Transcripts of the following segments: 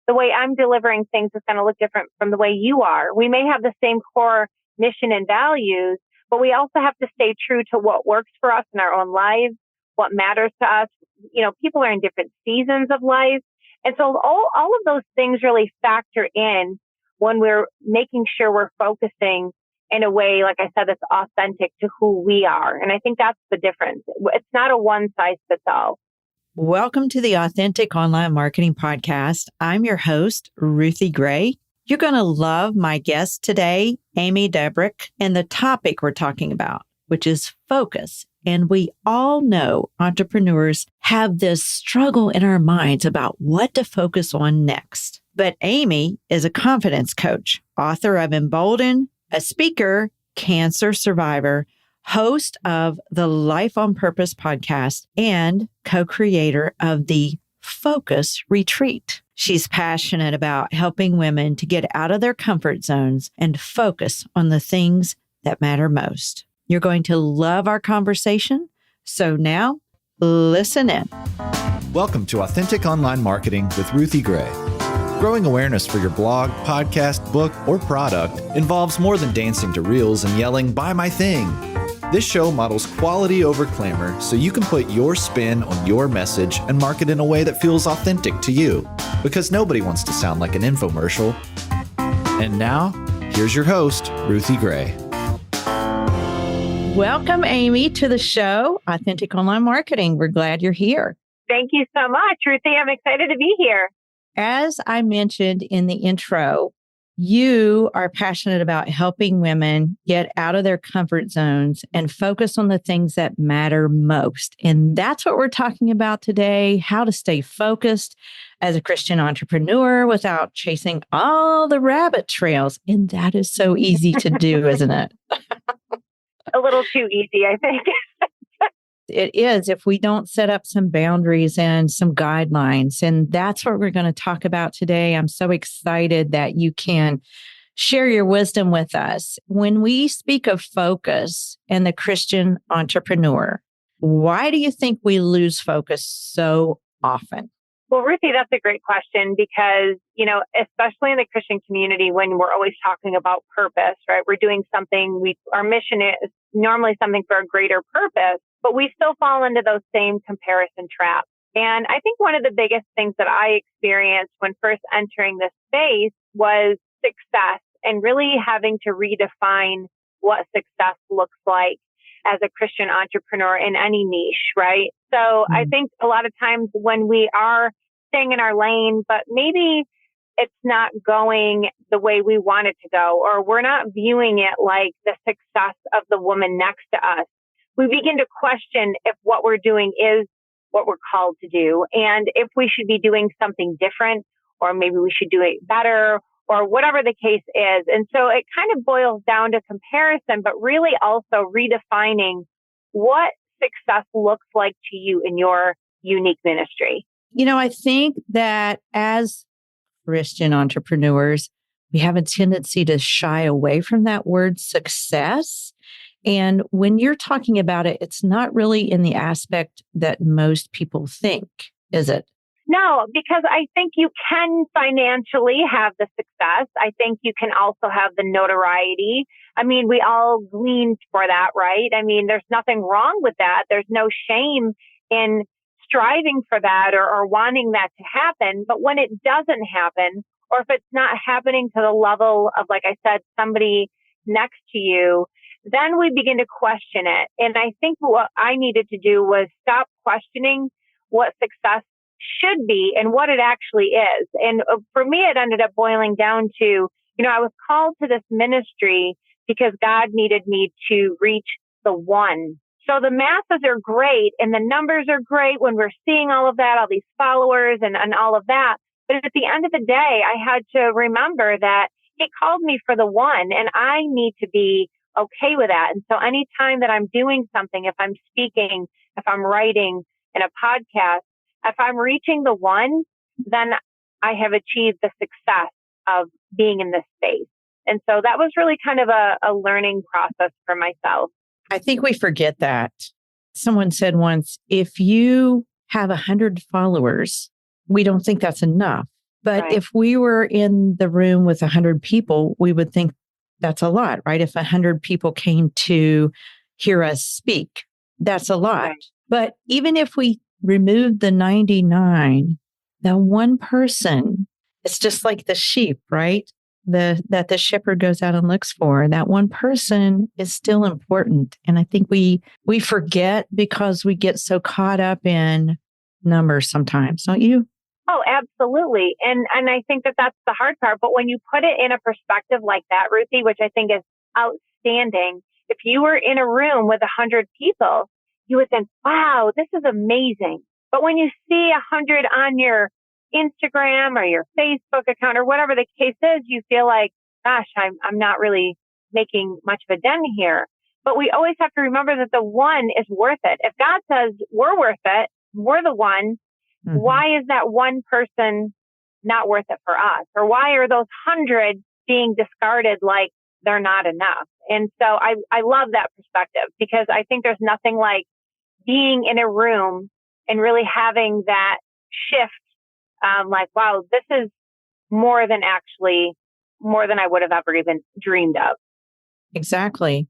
the way I'm delivering things is going to look different from the way you are. We may have the same core mission and values, but we also have to stay true to what works for us in our own lives, what matters to us. People are in different seasons of life. And so all of those things really factor in when we're making sure we're focusing in a way, like I said, that's authentic to who we are. And I think that's the difference. It's not a one size fits all. Welcome to the Authentic Online Marketing Podcast. I'm your host, Ruthie Gray. You're going to love my guest today, Amy Debrucque, and the topic we're talking about, which is focus. And we all know entrepreneurs have this struggle in our minds about what to focus on next. But Amy is a confidence coach, author of Embolden, a speaker, cancer survivor, host of the Life on Purpose podcast, and co-creator of the Focus Retreat. She's passionate about helping women to get out of their comfort zones and focus on the things that matter most. You're going to love our conversation. So now, listen in. Welcome to Authentic Online Marketing with Ruthie Gray. Growing awareness for your blog, podcast, book, or product involves more than dancing to reels and yelling, "Buy my thing." This show models quality over clamor so you can put your spin on your message and market in a way that feels authentic to you, because nobody wants to sound like an infomercial. And now, here's your host, Ruthie Gray. Welcome, Amy, to the show, Authentic Online Marketing. We're glad you're here. Thank you so much, Ruthie. I'm excited to be here. As I mentioned in the intro, you are passionate about helping women get out of their comfort zones and focus on the things that matter most. And that's what we're talking about today, how to stay focused as a Christian entrepreneur without chasing all the rabbit trails. And that is so easy to do, isn't it? A little too easy, I think. It is if we don't set up some boundaries and some guidelines. And that's what we're going to talk about today. I'm so excited that you can share your wisdom with us. When we speak of focus and the Christian entrepreneur, why do you think we lose focus so often? Well, Ruthie, that's a great question because, especially in the Christian community, when we're always talking about purpose, right? We're doing something, our mission is normally something for a greater purpose, but we still fall into those same comparison traps. And I think one of the biggest things that I experienced when first entering this space was success and really having to redefine what success looks like as a Christian entrepreneur in any niche, right? So I think a lot of times when we are staying in our lane, but maybe it's not going the way we want it to go, or we're not viewing it like the success of the woman next to us, we begin to question if what we're doing is what we're called to do, and if we should be doing something different, or maybe we should do it better, or whatever the case is. And so it kind of boils down to comparison, but really also redefining what success looks like to you in your unique ministry. I think that as Christian entrepreneurs, we have a tendency to shy away from that word success. And when you're talking about it, it's not really in the aspect that most people think, is it? No, because I think you can financially have the success. I think you can also have the notoriety. I mean, we all glean for that, right? I mean, there's nothing wrong with that. There's no shame in striving for that or wanting that to happen. But when it doesn't happen, or if it's not happening to the level of, like I said, somebody next to you, then we begin to question it. And I think what I needed to do was stop questioning what success should be and what it actually is. And for me, it ended up boiling down to, I was called to this ministry because God needed me to reach the one. So the masses are great and the numbers are great when we're seeing all of that, all these followers and all of that. But at the end of the day, I had to remember that He called me for the one, and I need to be okay with that. And so anytime that I'm doing something, if I'm speaking, if I'm writing in a podcast, if I'm reaching the one, then I have achieved the success of being in this space. And so that was really kind of a learning process for myself. I think we forget that. Someone said once, if you have 100 followers, we don't think that's enough. But Right. if we were in the room with 100 people, we would think that's a lot, right? If 100 people came to hear us speak, that's a lot. Right. But even if we removed the 99, the one person, it's just like the sheep, right? That the shepherd goes out and looks for. That one person is still important. And I think we forget because we get so caught up in numbers sometimes, don't you? Oh, absolutely. And I think that that's the hard part. But when you put it in a perspective like that, Ruthie, which I think is outstanding, if you were in a room with 100 people, you would think, wow, this is amazing. But when you see 100 on your Instagram or your Facebook account or whatever the case is, you feel like, gosh, I'm not really making much of a dent here. But we always have to remember that the one is worth it. If God says we're worth it, we're the one, why is that one person not worth it for us? Or why are those 100 being discarded like they're not enough? And so I love that perspective because I think there's nothing like being in a room and really having that shift. Like, wow, this is more than I would have ever even dreamed of. Exactly.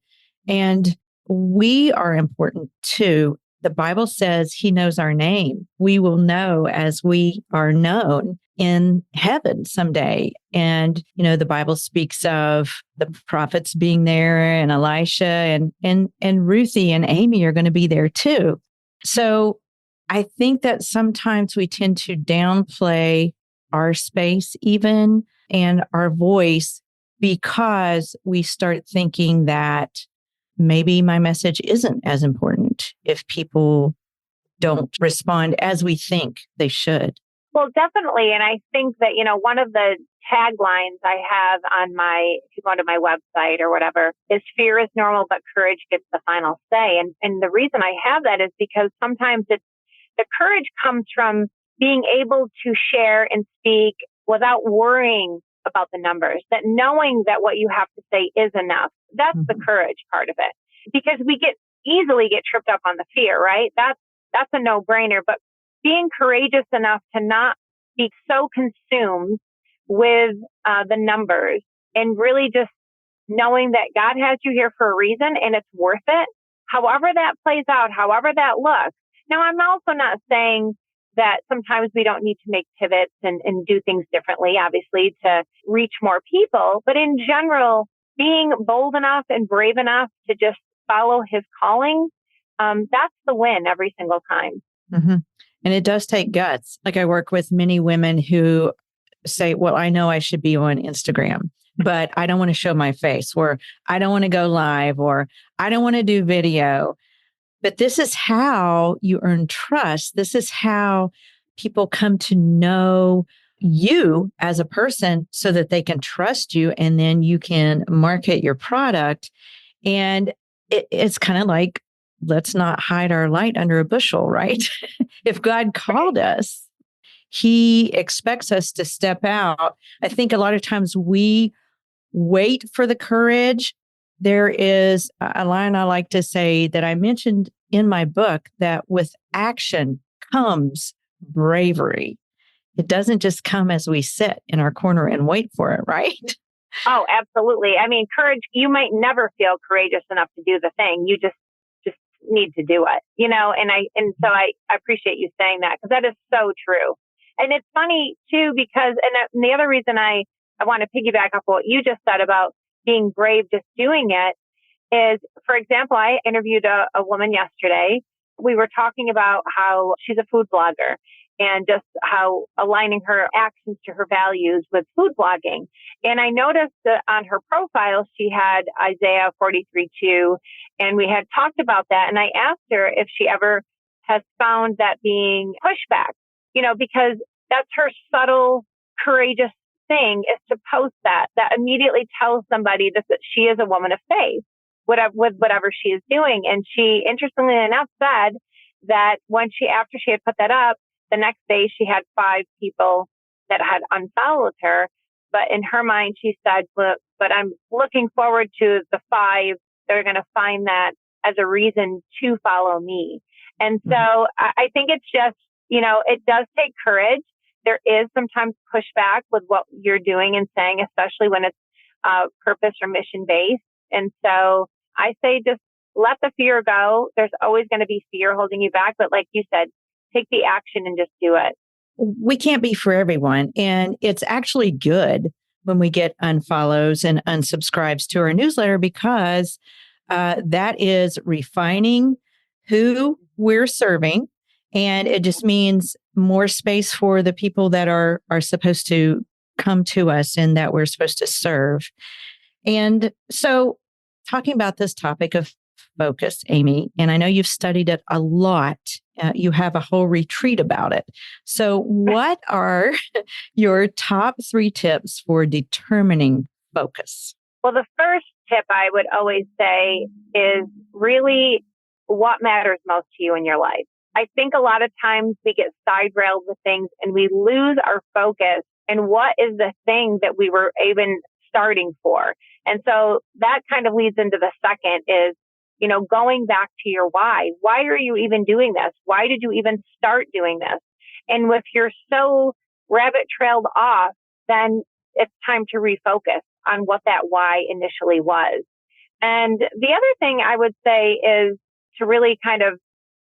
And we are important too. The Bible says he knows our name. We will know as we are known in heaven someday. And, the Bible speaks of the prophets being there and Elisha and Ruthie and Amy are going to be there too. So I think that sometimes we tend to downplay our space even and our voice because we start thinking that maybe my message isn't as important if people don't respond as we think they should. Well, definitely. And I think that, one of the taglines I have on if you go to my website or whatever, is fear is normal, but courage gets the final say. And the reason I have that is because sometimes the courage comes from being able to share and speak without worrying about the numbers, that knowing that what you have to say is enough. That's the courage part of it, because we easily get tripped up on the fear, right? That's a no-brainer, but being courageous enough to not be so consumed with the numbers and really just knowing that God has you here for a reason and it's worth it, however that plays out, however that looks. Now, I'm also not saying that sometimes we don't need to make pivots and do things differently, obviously, to reach more people. But in general, being bold enough and brave enough to just follow his calling, that's the win every single time. Mm-hmm. And it does take guts. Like I work with many women who say, well, I know I should be on Instagram, but I don't want to show my face, or I don't want to go live, or I don't want to do video. But this is how you earn trust. This is how people come to know you as a person so that they can trust you, and then you can market your product. And it's kind of like, let's not hide our light under a bushel, right? If God called us, he expects us to step out. I think a lot of times we wait for the courage. There is a line I like to say that I mentioned in my book, that with action comes bravery. It doesn't just come as we sit in our corner and wait for it, right? Oh, absolutely. I mean, courage, you might never feel courageous enough to do the thing. You just need to do it, and so I appreciate you saying that, because that is so true. And it's funny too, because, and the other reason I want to piggyback off what you just said about being brave, just doing it, is, for example, I interviewed a woman yesterday. We were talking about how she's a food blogger and just how aligning her actions to her values with food blogging. And I noticed that on her profile, she had Isaiah 43:2, and we had talked about that. And I asked her if she ever has found that being pushback, because that's her subtle, courageous thing, is to post that immediately tells somebody that she is a woman of faith with whatever she is doing. And she, interestingly enough, said that after she had put that up, the next day she had 5 people that had unfollowed her. But in her mind, she said, but I'm looking forward to the 5 that are going to find that as a reason to follow me. And so I think it's just, it does take courage. there is sometimes pushback with what you're doing and saying, especially when it's purpose or mission based. And so I say just let the fear go. There's always going to be fear holding you back. But like you said, take the action and just do it. We can't be for everyone. And it's actually good when we get unfollows and unsubscribes to our newsletter because that is refining who we're serving. And it just means more space for the people that are supposed to come to us and that we're supposed to serve. And so talking about this topic of focus, Amy, and I know you've studied it a lot. You have a whole retreat about it. So what are your top 3 tips for determining focus? Well, the first tip I would always say is really what matters most to you in your life. I think a lot of times we get side railed with things and we lose our focus and what is the thing that we were even starting for. And so that kind of leads into the second is, going back to your why. Why are you even doing this? Why did you even start doing this? And if you're so rabbit trailed off, then it's time to refocus on what that why initially was. And the other thing I would say is to really kind of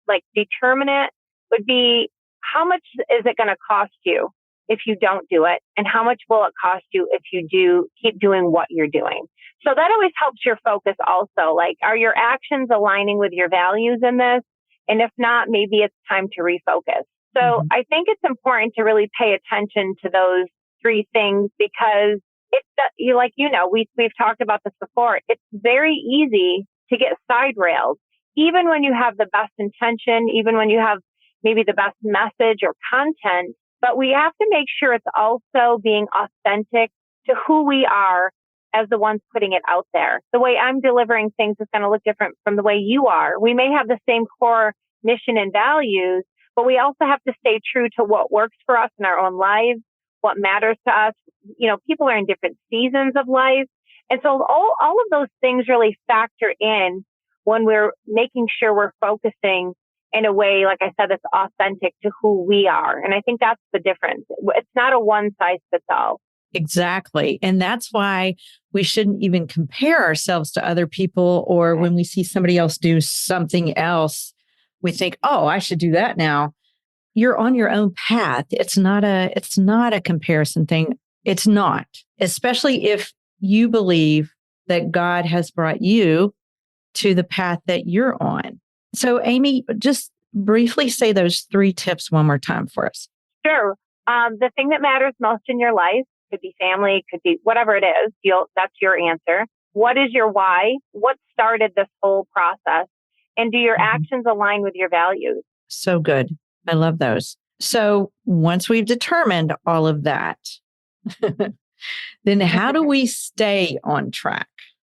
like determine it would be how much is it going to cost you if you don't do it? And how much will it cost you if you do keep doing what you're doing? So that always helps your focus also. Like, are your actions aligning with your values in this? And if not, maybe it's time to refocus. So I think it's important to really pay attention to those 3 things because we've talked about this before. It's very easy to get side railed, even when you have the best intention, even when you have maybe the best message or content. But we have to make sure it's also being authentic to who we are as the ones putting it out there. The way I'm delivering things is going to look different from the way you are. We may have the same core mission and values, but we also have to stay true to what works for us in our own lives, what matters to us. People are in different seasons of life. And so all of those things really factor in when we're making sure we're focusing in a way, like I said, that's authentic to who we are. And I think that's the difference. It's not a one size fits all. Exactly. And that's why we shouldn't even compare ourselves to other people, or when we see somebody else do something else, we think, oh, I should do that now. You're on your own path. It's not a comparison thing. It's not, especially if you believe that God has brought you to the path that you're on. So, Amy, just briefly say those 3 tips one more time for us. Sure. The thing that matters most in your life could be family, could be whatever it is. That's your answer. What is your why? What started this whole process? And do your actions align with your values? So good. I love those. So once we've determined all of that, then how do we stay on track?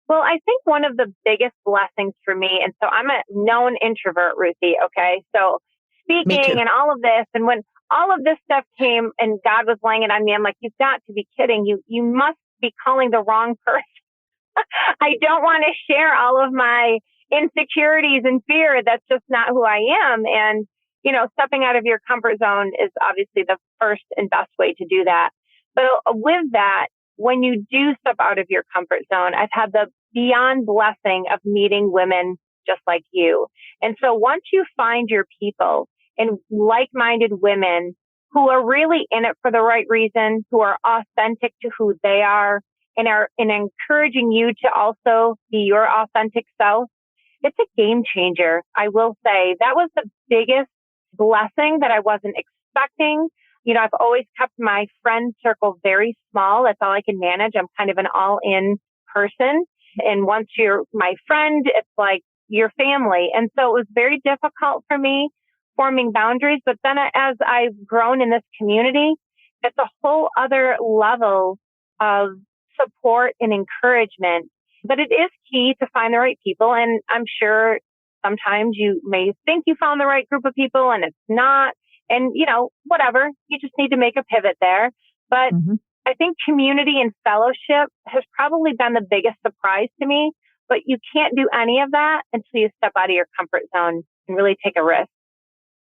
Well, I think one of the biggest blessings for me, and so I'm a known introvert, Ruthie, okay? So speaking and all of this, and when all of this stuff came and God was laying it on me, I'm like, you've got to be kidding. You must be calling the wrong person. I don't want to share all of my insecurities and fear. That's just not who I am. And, stepping out of your comfort zone is obviously the first and best way to do that. But with that, when you do step out of your comfort zone, I've had the beyond blessing of meeting women just like you. And so once you find your people and like-minded women who are really in it for the right reason, who are authentic to who they are and encouraging you to also be your authentic self, it's a game changer. I will say that was the biggest blessing that I wasn't expecting. I've always kept my friend circle very small. That's all I can manage. I'm kind of an all-in person. And once you're my friend, it's like your family. And so it was very difficult for me forming boundaries. But then as I've grown in this community, it's a whole other level of support and encouragement. But it is key to find the right people. And I'm sure sometimes you may think you found the right group of people and it's not. And, whatever, you just need to make a pivot there. But I think community and fellowship has probably been the biggest surprise to me. But you can't do any of that until you step out of your comfort zone and really take a risk.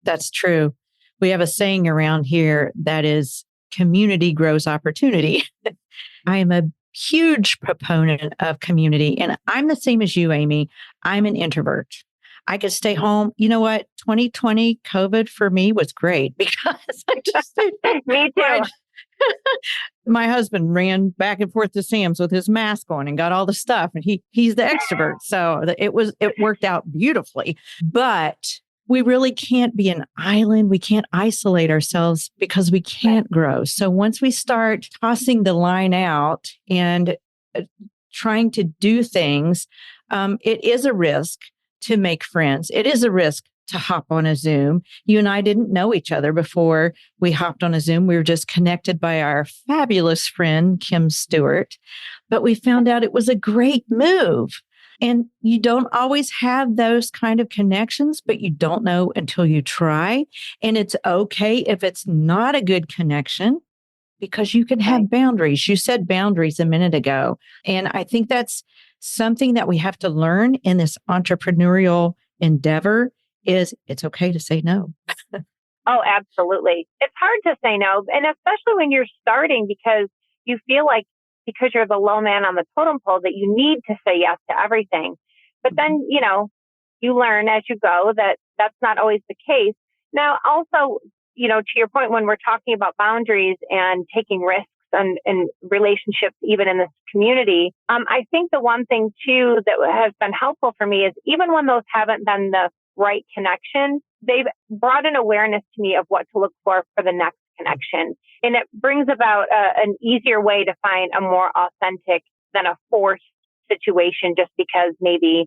That's true. We have a saying around here that is community grows opportunity. I am a huge proponent of community, and I'm the same as you, Amy. I'm an introvert. I could stay home. You know what? 2020 COVID for me was great because I just Me too. my husband ran back and forth to Sam's with his mask on and got all the stuff, and he's the extrovert, so it worked out beautifully. But we really can't be an island. We can't isolate ourselves because we can't grow. So once we start tossing the line out and trying to do things, it is a risk to make friends. It is a risk to hop on a Zoom. You and I didn't know each other before we hopped on a Zoom. We were just connected by our fabulous friend, Kim Stewart, but we found out it was a great move. And you don't always have those kind of connections, but you don't know until you try. And it's okay if it's not a good connection because you can have boundaries. You said boundaries a minute ago. And I think that's something that we have to learn in this entrepreneurial endeavor is it's okay to say no. Oh, absolutely. It's hard to say no. And especially when you're starting because you feel like because you're the low man on the totem pole that you need to say yes to everything. But then, you learn as you go that that's not always the case. Now, also, to your point, when we're talking about boundaries and taking risks and relationships, even in this community, I think the one thing too that has been helpful for me is even when those haven't been the right connection, they've brought an awareness to me of what to look for the next connection. And it brings about an easier way to find a more authentic than a forced situation just because maybe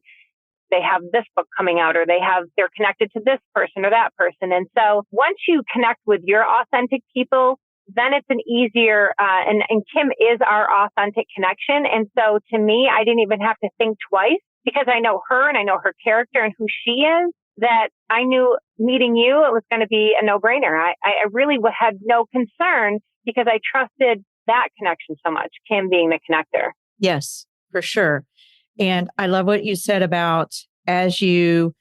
they have this book coming out or they're connected to this person or that person. And so once you connect with your authentic people, then it's an easier, and Kim is our authentic connection. And so to me, I didn't even have to think twice because I know her and I know her character and who she is, that I knew meeting you, it was going to be a no-brainer. I really had no concern because I trusted that connection so much, Kim being the connector. Yes, for sure. And I love what you said about as you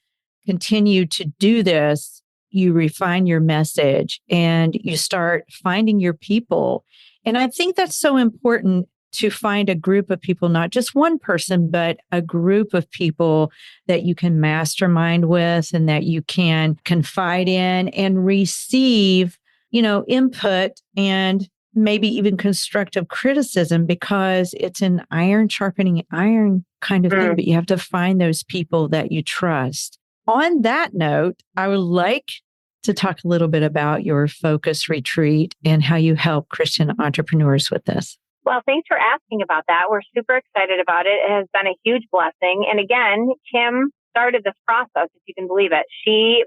continue to do this, you refine your message and you start finding your people. And I think that's so important to find a group of people, not just one person, but a group of people that you can mastermind with and that you can confide in and receive, input and maybe even constructive criticism because it's an iron sharpening iron kind of thing, but you have to find those people that you trust. On that note, I would like to talk a little bit about your focus retreat and how you help Christian entrepreneurs with this. Well, thanks for asking about that. We're super excited about it. It has been a huge blessing. And again, Kim started this process, if you can believe it.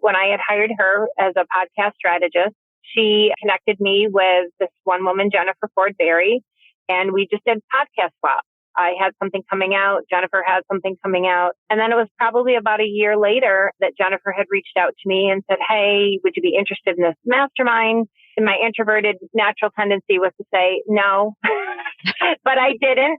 When I had hired her as a podcast strategist, she connected me with this one woman, Jennifer Ford Berry, and we just did podcast swaps. I had something coming out. Jennifer had something coming out. And then it was probably about a year later that Jennifer had reached out to me and said, hey, would you be interested in this mastermind? And my introverted natural tendency was to say no, but I didn't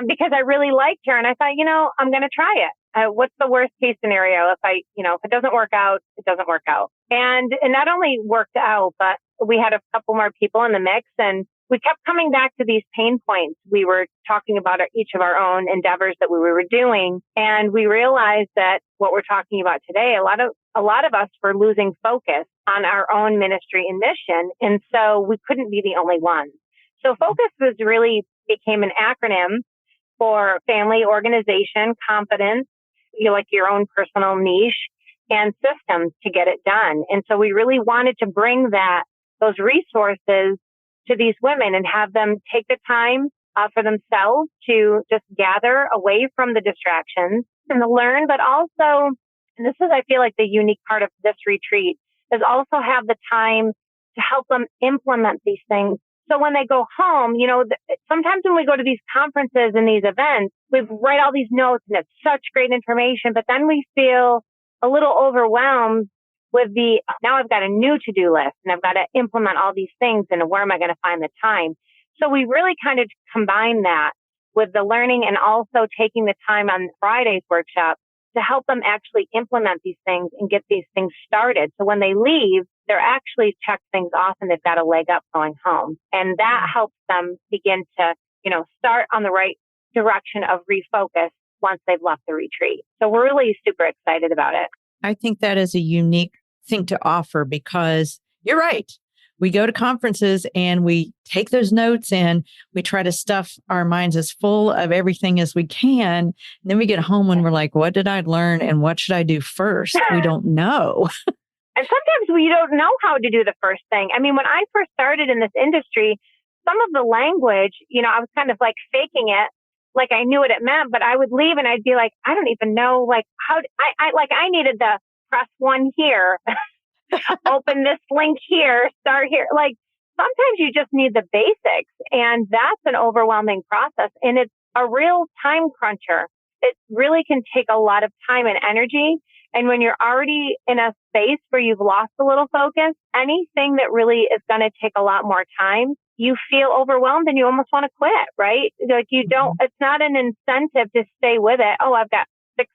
because I really liked her. And I thought, I'm going to try it. What's the worst case scenario? If it doesn't work out, it doesn't work out. And it not only worked out, but we had a couple more people in the mix and we kept coming back to these pain points. We were talking about each of our own endeavors that we were doing. And we realized that what we're talking about today, a lot of us were losing focus on our own ministry and mission. And so we couldn't be the only ones. So focus became an acronym for family, organization, confidence, like your own personal niche and systems to get it done. And so we really wanted to bring those resources to these women and have them take the time for themselves to just gather away from the distractions and to learn, but also, and this is, I feel like the unique part of this retreat, is also have the time to help them implement these things. So when they go home, sometimes when we go to these conferences and these events, we write all these notes and it's such great information, but then we feel a little overwhelmed with now I've got a new to-do list and I've got to implement all these things and where am I going to find the time? So we really kind of combine that with the learning and also taking the time on Friday's workshop to help them actually implement these things and get these things started. So when they leave, they're actually checked things off and they've got a leg up going home. And that helps them begin to, start on the right direction of refocus once they've left the retreat. So we're really super excited about it. I think that is a unique thing to offer because you're right. We go to conferences and we take those notes and we try to stuff our minds as full of everything as we can. And then we get home and we're like, what did I learn and what should I do first? We don't know. And sometimes we don't know how to do the first thing. I mean, when I first started in this industry, some of the language, I was kind of like faking it, like I knew what it meant, but I would leave and I'd be like, I don't even know, like how I needed to press 1 here, open this link here, start here. Like sometimes you just need the basics, and that's an overwhelming process, and it's a real time cruncher. It really can take a lot of time and energy. And when you're already in a space where you've lost a little focus, anything that really is going to take a lot more time, you feel overwhelmed and you almost want to quit, right? Like you don't, it's not an incentive to stay with it. Oh, I've got 8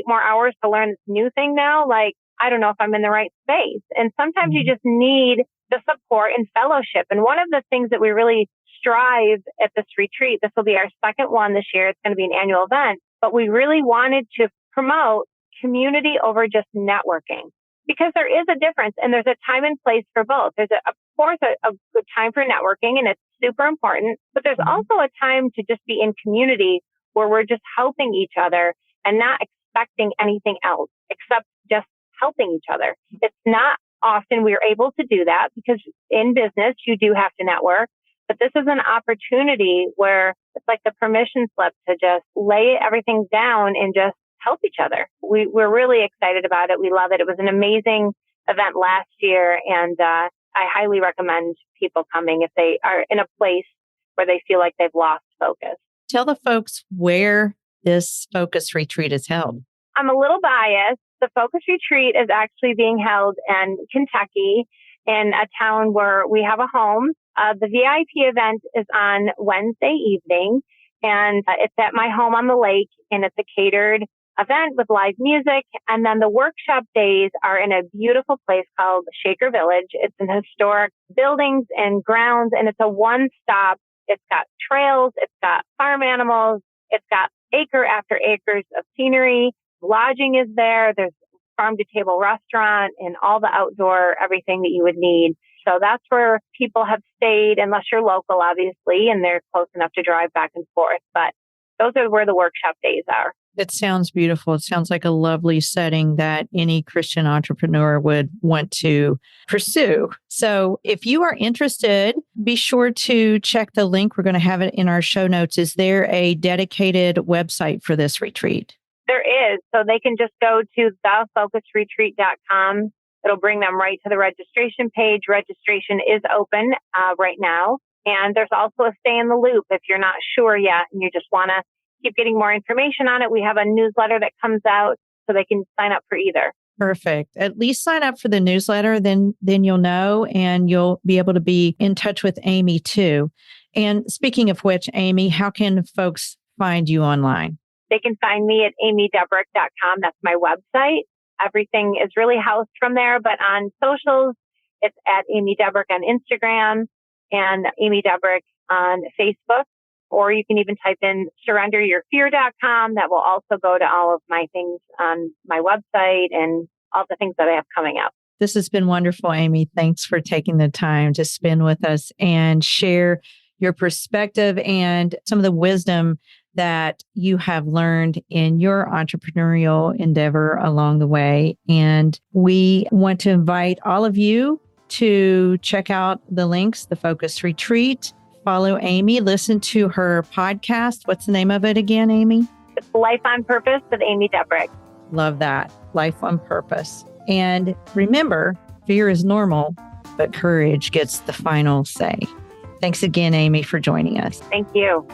more hours to learn this new thing now. Like, I don't know if I'm in the right space. And sometimes you just need the support and fellowship. And one of the things that we really strive at this retreat, this will be our second one this year. It's going to be an annual event, but we really wanted to promote community over just networking, because there is a difference and there's a time and place for both. There's of course a good time for networking, and it's super important, but there's also a time to just be in community where we're just helping each other and not expecting anything else except just helping each other. It's not often we're able to do that because in business, you do have to network, but this is an opportunity where it's like the permission slip to just lay everything down and just help each other. We're really excited about it. We love it. It was an amazing event last year, and I highly recommend people coming if they are in a place where they feel like they've lost focus. Tell the folks where this focus retreat is held. I'm a little biased. The focus retreat is actually being held in Kentucky, in a town where we have a home. The VIP event is on Wednesday evening, and it's at my home on the lake, and it's a catered event with live music. And then the workshop days are in a beautiful place called Shaker Village. It's in historic buildings and grounds, and it's a one-stop. It's got trails, it's got farm animals, it's got acre after acres of scenery. Lodging is there. There's farm-to-table restaurant and all the outdoor, everything that you would need. So that's where people have stayed, unless you're local, obviously, and they're close enough to drive back and forth. But those are where the workshop days are. It sounds beautiful. It sounds like a lovely setting that any Christian entrepreneur would want to pursue. So if you are interested, be sure to check the link. We're going to have it in our show notes. Is there a dedicated website for this retreat? There is. So they can just go to thefocusretreat.com. It'll bring them right to the registration page. Registration is open right now. And there's also a stay in the loop if you're not sure yet and you just want to keep getting more information on it. We have a newsletter that comes out so they can sign up for either. Perfect. At least sign up for the newsletter, then you'll know, and you'll be able to be in touch with Amy too. And speaking of which, Amy, how can folks find you online? They can find me at amydebrucque.com. That's my website. Everything is really housed from there, but on socials, it's at Amy Debrucque on Instagram and Amy Debrucque on Facebook. Or you can even type in surrenderyourfear.com. That will also go to all of my things on my website and all the things that I have coming up. This has been wonderful, Amy. Thanks for taking the time to spend with us and share your perspective and some of the wisdom that you have learned in your entrepreneurial endeavor along the way. And we want to invite all of you to check out the links, the Focus Retreat. Follow Amy, listen to her podcast. What's the name of it again, Amy? It's Life on Purpose with Amy Debrucque. Love that. Life on Purpose. And remember, fear is normal, but courage gets the final say. Thanks again, Amy, for joining us. Thank you.